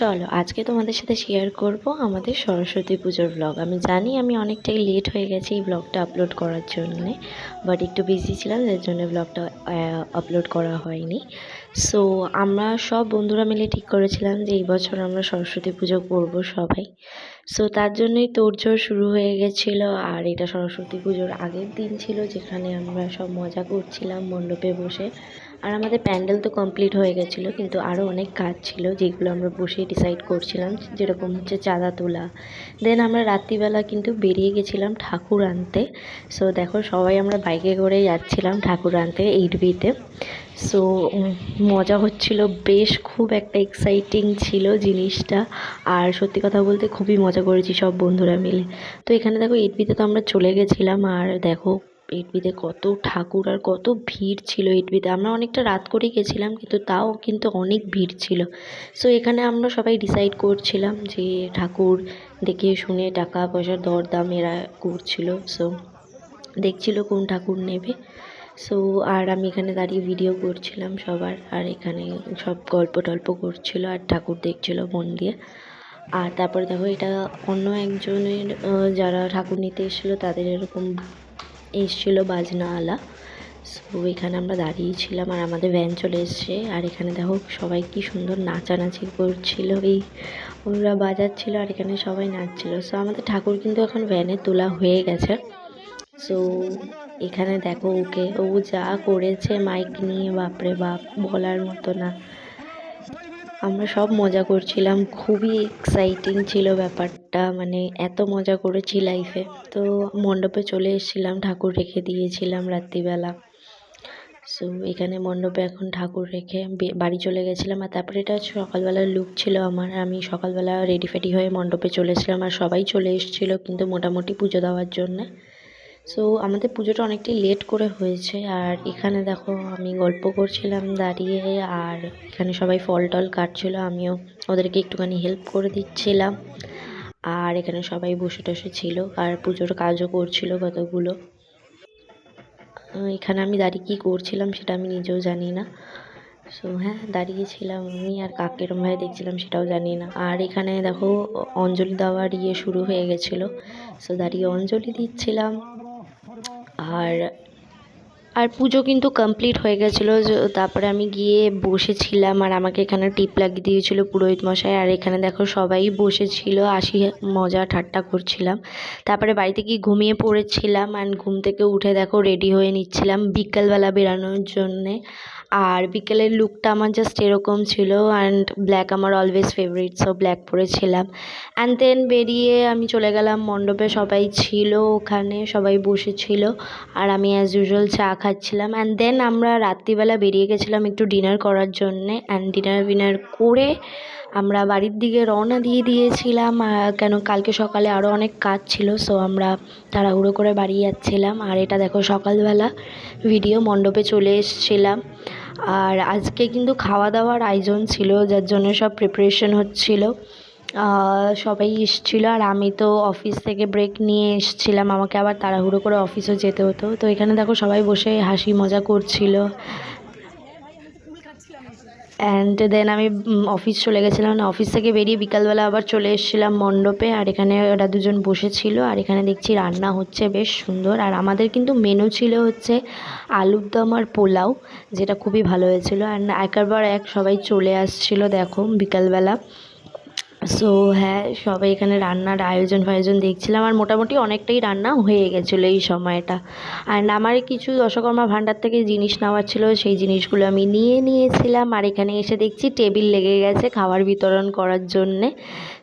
চলো আজকে তোমাদের সাথে শেয়ার করব আমাদের সরস্বতী পুজোর ব্লগ। আমি জানি আমি অনেকটাই লেট হয়ে গেছি এই ব্লগটা আপলোড করার জন্যে, বাট একটু বিজি ছিলাম যার জন্য ব্লগটা আপলোড করা হয়নি। সো আমরা সব বন্ধুরা মিলে ঠিক করেছিলাম যে এই বছর আমরা সরস্বতী পুজো করব সবাই। সো তার জন্যই তোড়জোড় শুরু হয়ে গেছিলো। আর এটা সরস্বতী পুজোর আগের দিন ছিল, যেখানে আমরা সব মজা করছিলাম মণ্ডপে বসে। আর আমাদের প্যান্ডেল তো কমপ্লিট হয়ে গেছিলো, কিন্তু আরও অনেক কাজ ছিল যেগুলো আমরা বসেই ডিসাইড করছিলাম, যেরকম হচ্ছে চাঁদা তোলা। দেন আমরা রাত্রিবেলা কিন্তু বেরিয়ে গেছিলাম ঠাকুর আনতে। সো দেখো সবাই আমরা বাইকে করেই যাচ্ছিলাম ঠাকুর আনতে 8B-তে। সো মজা হচ্ছিল বেশ, খুব একটা এক্সাইটিং ছিল জিনিসটা। আর সত্যি কথা বলতে খুবই মজা করেছি সব বন্ধুরা মিলে। তো এখানে দেখো 8B-তে তো আমরা চলে গেছিলাম। আর দেখো 8B-তে কত ঠাকুর আর কত ভিড় ছিল। 8B-তে আমরা অনেকটা রাত করে গেছিলাম, কিন্তু তাও কিন্তু অনেক ভিড় ছিল। সো এখানে আমরা সবাই ডিসাইড করছিলাম যে ঠাকুর দেখে শুনে টাকা পয়সার দরদাম এরা করছিল। সো দেখছিল কোন ঠাকুর নেবে। সো আর আমি এখানে দাঁড়িয়ে ভিডিও করছিলাম সবার, আর এখানে সব গল্প টল্প করছিল আর ঠাকুর দেখছিল মন দিয়ে। আর তারপরে দেখো এটা অন্য একজনের যারা ঠাকুর নিতে এসেছিলো তাদের এরকম এসেছিলো বাজনাওয়ালা। সো এখানে আমরা দাঁড়িয়েছিলাম আর আমাদের ভ্যান চলে এসছে। আর এখানে দেখো সবাই কি সুন্দর নাচানাচি করছিল, এই ওরা বাজাচ্ছিল আর এখানে সবাই নাচছিল। সো আমাদের ঠাকুর কিন্তু এখন ভ্যানে তোলা হয়ে গেছে। সো এখানে দেখো ওকে, ও যা করেছে মাইক নিয়ে, বাপরে বাপ, বলার মতো না। আমরা সব মজা করছিলাম, খুবই এক্সাইটিং ছিল ব্যাপারটা, মানে এত মজা করেছি লাইফে। তো মণ্ডপে চলে এসেছিলাম, ঠাকুর রেখে দিয়েছিলাম রাত্রিবেলা। সো এখানে মণ্ডপে এখন ঠাকুর রেখে বাড়ি চলে গেছিলাম। আর তারপরে এটা সকালবেলার লুক ছিল আমার। আমি সকালবেলা রেডি ফেডি হয়ে মণ্ডপে চলে এসেছিলাম আর সবাই চলে এসেছিলো কিন্তু মোটামুটি পুজো দেওয়ার জন্যে। সো আমাদের পুজোটা অনেকটাই লেট করে হয়েছে। আর এখানে দেখো আমি গল্প করছিলাম দাঁড়িয়ে, আর এখানে সবাই ফল টল কাটছিল, আমিও ওদেরকে একটুখানি হেল্প করে দিচ্ছিলাম। আর এখানে সবাই বসে টসে ছিল আর পুজোর কাজও করছিল কতগুলো। এখানে আমি দাঁড়িয়ে কী করছিলাম সেটা আমি নিজেও জানি না। সো হ্যাঁ, দাঁড়িয়েছিলাম আমি, আর কাকের ভাই দেখছিলাম সেটাও জানি না। আর এখানে দেখো অঞ্জলি দেওয়ার শুরু হয়ে গেছিলো। সো দাঁড়িয়ে অঞ্জলি দিচ্ছিলাম। আর আর পুজো কিন্তু কমপ্লিট হয়ে গেছিলো। তারপরে আমি গিয়ে বসেছিলাম আর আমাকে এখানে টিপ লাগিয়ে দিয়েছিল পুরোহিত মশাই। আর এখানে দেখো সবাই বসেছিল, আসি মজা ঠাট্টা করছিলাম। তারপরে বাড়িতে গিয়ে ঘুমিয়ে পড়েছিলাম। অ্যান্ড ঘুম থেকে উঠে দেখো রেডি হয়ে নিচ্ছিলাম বিকেলবেলা বেরানোর জন্যে। আর বিকেলের লুকটা আমার জাস্ট এরকম ছিল। অ্যান্ড ব্ল্যাক আমার অলওয়েজ ফেভারিট, সো ব্ল্যাক পরেছিলাম। অ্যান্ড দেন বেরিয়ে আমি চলে গেলাম মণ্ডপে, সবাই ছিল ওখানে, সবাই বসেছিল আর আমি অ্যাজ ইউজুয়াল চা খাচ্ছিলাম। অ্যান্ড দেন আমরা রাত্রিবেলা বেরিয়ে গেছিলাম একটু ডিনার করার জন্যে। অ্যান্ড ডিনার করে আমরা বাড়ির দিকে রওনা দিয়ে দিয়েছিলাম, কেন কালকে সকালে আরও অনেক কাজ ছিল। সো আমরা তাড়াহুড়ো করে বাড়ি যাচ্ছিলাম। আর এটা দেখো সকালবেলা ভিডিও, মণ্ডপে চলে এসেছিলাম। আর আজকে কিন্তু খাওয়া দাওয়ার আয়োজন ছিল, যার জন্য সব প্রিপারেশন হচ্ছিল। সবাই এসেছিলো আর আমি তো অফিস থেকে ব্রেক নিয়ে এসেছিলাম, আমাকে আবার তাড়াহুড়ো করে অফিসও যেতে হতো। তো এখানে দেখো সবাই বসে হাসি মজা করছিল। অ্যান্ড দেন আমি অফিস চলে গেছিলাম। অফিস থেকে বেরিয়ে বিকালবেলা আবার চলে এসেছিলাম মণ্ডপে। আর এখানে ওরা দুজন বসেছিল আর এখানে দেখছি রান্না হচ্ছে বেশ সুন্দর। আর আমাদের কিন্তু মেনু ছিল হচ্ছে আলুর দম আর পোলাও, যেটা খুবই ভালো হয়েছিল। অ্যান্ড একের পর এক সবাই চলে আসছিলো দেখো বিকালবেলা। সো হ্যাঁ, সবাই এখানে রান্নার আয়োজন দেখছিলাম। আর মোটামুটি অনেকটাই রান্না হয়ে গেছিলো এই সময়টা। অ্যান্ড আমার কিছু দশকর্মা ভাণ্ডার থেকে জিনিস নেওয়ার ছিল, সেই জিনিসগুলো আমি নিয়েছিলাম। আর এখানে এসে দেখছি টেবিল লেগে গেছে খাবার বিতরণ করার জন্যে।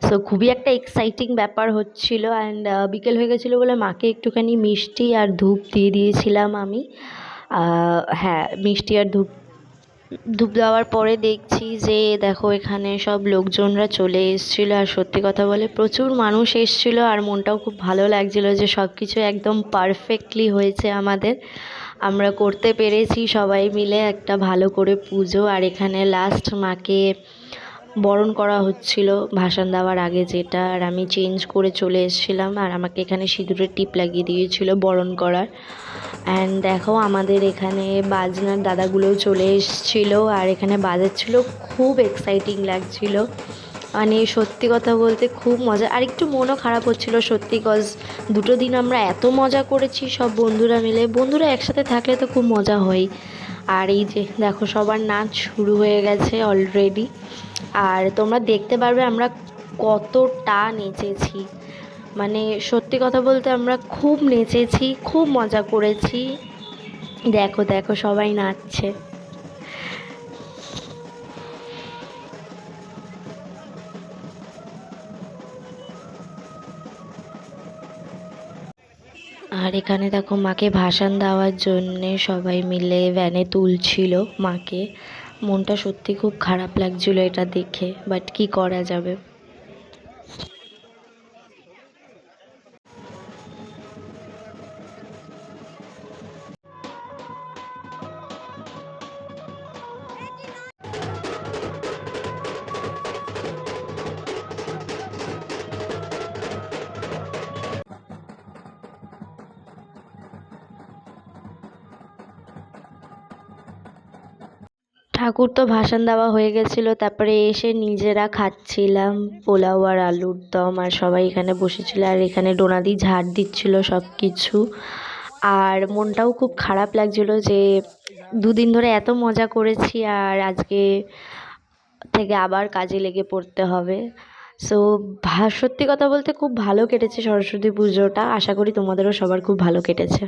সো খুবই একটা এক্সাইটিং ব্যাপার হচ্ছিলো। অ্যান্ড বিকেল হয়ে গেছিলো বলে মাকে একটুখানি মিষ্টি আর ধূপ দিয়ে দিয়েছিলাম আমি। হ্যাঁ, মিষ্টি আর ধূপ দেওয়ার পরে দেখছি যে দেখো এখানে সব লোকজনরা চলে এসেছিলো। আর সত্যি কথা বলে প্রচুর মানুষ এসেছিলো আর মনটাও খুব ভালো লাগছিলো যে সব কিছু একদম পারফেক্টলি হয়েছে আমাদের, আমরা করতে পেরেছি সবাই মিলে একটা ভালো করে পুজো। আর এখানে লাস্ট মাকে বরণ করা হচ্ছিল ভাসান দেওয়ার আগে যেটা, আর আমি চেঞ্জ করে চলে এসেছিলাম। আর আমাকে এখানে সিঁদুরের টিপ লাগিয়ে দিয়েছিল বরণ করার। অ্যান্ড দেখো আমাদের এখানে বাজনার দাদাগুলোও চলে এসেছিলো আর এখানে বাজাচ্ছিলো, খুব এক্সাইটিং লাগছিলো। মানে সত্যি কথা বলতে খুব মজা, আর একটু মনও খারাপ হচ্ছিল সত্যি, কজ দুটো দিন আমরা এত মজা করেছি সব বন্ধুরা মিলে। বন্ধুরা একসাথে থাকলে তো খুব মজা হয়। আর এই যে দেখো সবার নাচ শুরু হয়ে গেছে অলরেডি, আর তোমরা দেখতে পারবে আমরা কতটা নেচেছি। মানে সত্যি কথা বলতে আমরা খুব নেচেছি, খুব মজা করেছি। দেখো দেখো সবাই নাচছে। আর এখানে দেখো মাকে ভাসান দেওয়ার জন্যে সবাই মিলে ভ্যানে তুলছিল মাকে। মনটা সত্যি খুব খারাপ লাগছিল এটা দেখে, বাট কি করা যাবে। ঠাকুর তো ভাসান দেওয়া হয়ে গেছিলো, তারপরে এসে নিজেরা খাচ্ছিলাম পোলাও আর আলুর দম, আর সবাই এখানে বসেছিল আর এখানে ডোনা দিয়ে ঝাড় দিচ্ছিল সব কিছু। আর মনটাও খুব খারাপ লাগছিল যে দুদিন ধরে এত মজা করেছি আর আজকে থেকে আবার কাজে লেগে পড়তে হবে। সো সত্যি কথা বলতে খুব ভালো কেটেছে সরস্বতী পুজোটা, আশা করি তোমাদেরও সবার খুব ভালো কেটেছে।